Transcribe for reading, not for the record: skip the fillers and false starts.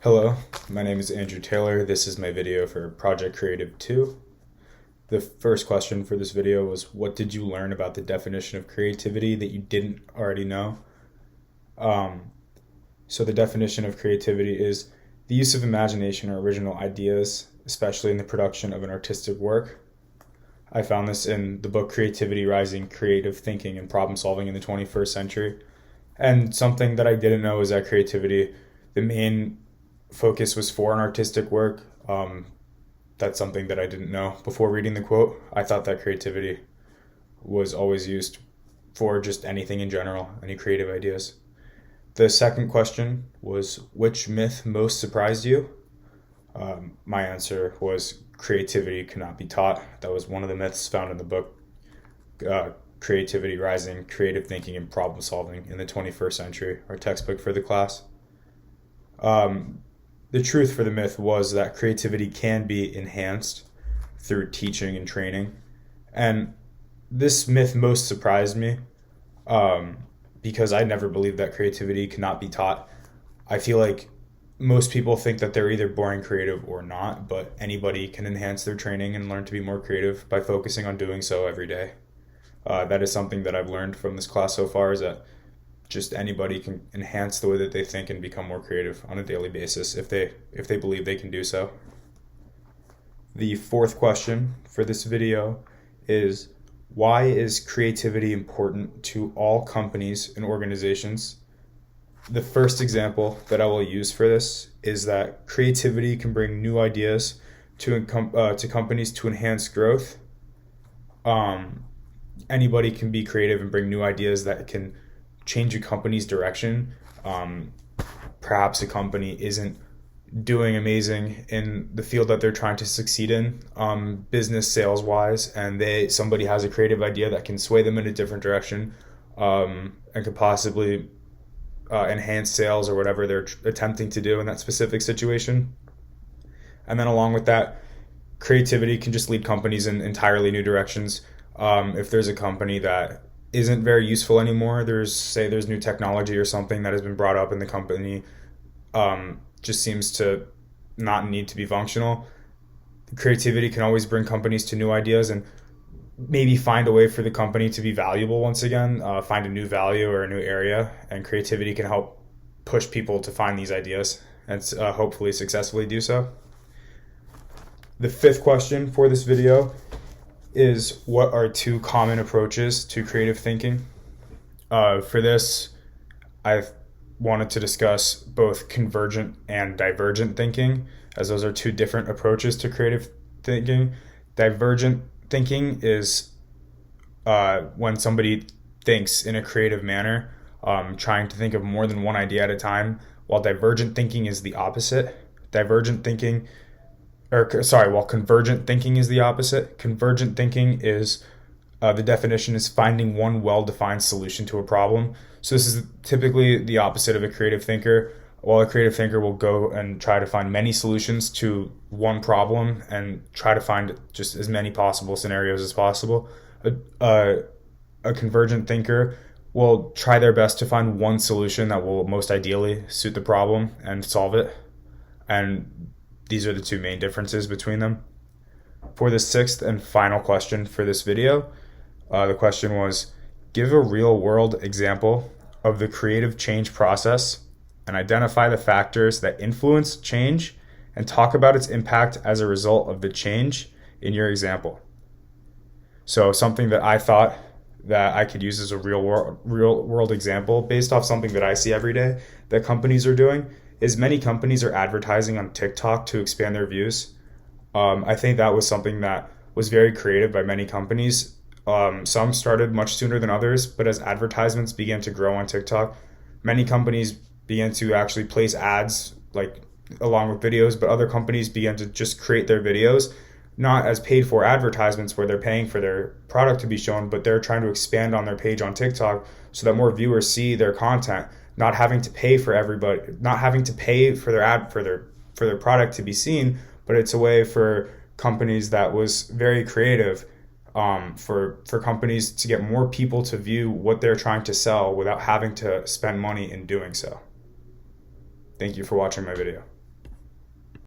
Hello, my name is Andrew Taylor. This is my video for Project Creative 2. The first question for this video was, what did you learn about the definition of creativity that you didn't already know? So the definition of creativity is the use of imagination or original ideas, especially in the production of an artistic work. I found this in the book Creativity Rising, Creative Thinking and Problem Solving in the 21st Century. And something that I didn't know is that creativity, the main focus was for an artistic work. That's something that I didn't know before reading the quote. I thought that creativity was always used for just anything in general, any creative ideas. The second question was, which myth most surprised you? My answer was creativity cannot be taught. That was one of the myths found in the book Creativity Rising, Creative Thinking and Problem Solving in the 21st Century, our textbook for the class. The truth for the myth was that creativity can be enhanced through teaching and training. And this myth most surprised me because I never believed that creativity cannot be taught. I feel like most people think that they're either born creative or not, but anybody can enhance their training and learn to be more creative by focusing on doing so every day. That is something that I've learned from this class so far, is that just anybody can enhance the way that they think and become more creative on a daily basis if they believe they can do so. The fourth question for this video is, why is creativity important to all companies and organizations? The first example that I will use for this is that creativity can bring new ideas to companies to enhance growth. Anybody can be creative and bring new ideas that can change a company's direction. Perhaps a company isn't doing amazing in the field that they're trying to succeed in, business sales wise, and somebody has a creative idea that can sway them in a different direction, and could possibly enhance sales or whatever they're attempting to do in that specific situation. And then along with that, creativity can just lead companies in entirely new directions. If there's a company that isn't very useful anymore, there's new technology or something that has been brought up in the company, just seems to not need to be functional. Creativity can always bring companies to new ideas and maybe find a way for the company to be valuable once again, find a new value or a new area, and creativity can help push people to find these ideas and hopefully successfully do so. The fifth question for this video is, what are two common approaches to creative thinking? For this, I've wanted to discuss both convergent and divergent thinking, as those are two different approaches to creative thinking. Divergent thinking is when somebody thinks in a creative manner, trying to think of more than one idea at a time, while divergent thinking is the opposite. While convergent thinking is the opposite. Convergent thinking is, the definition is finding one well-defined solution to a problem. So this is typically the opposite of a creative thinker. While a creative thinker will go and try to find many solutions to one problem and try to find just as many possible scenarios as possible, a convergent thinker will try their best to find one solution that will most ideally suit the problem and solve it. And these are the two main differences between them. For the sixth and final question for this video, the question was, give a real-world example of the creative change process and identify the factors that influence change and talk about its impact as a result of the change in your example. So something that I thought that I could use as a real world example based off something that I see every day that companies are doing is many companies are advertising on TikTok to expand their views. I think that was something that was very creative by many companies. Some started much sooner than others, but as advertisements began to grow on TikTok, many companies began to actually place ads along with videos, but other companies began to just create their videos, not as paid for advertisements where they're paying for their product to be shown, but they're trying to expand on their page on TikTok so that more viewers see their content, not having to pay for their product to be seen, but it's a way for companies that was very creative, for companies to get more people to view what they're trying to sell without having to spend money in doing so. Thank you for watching my video.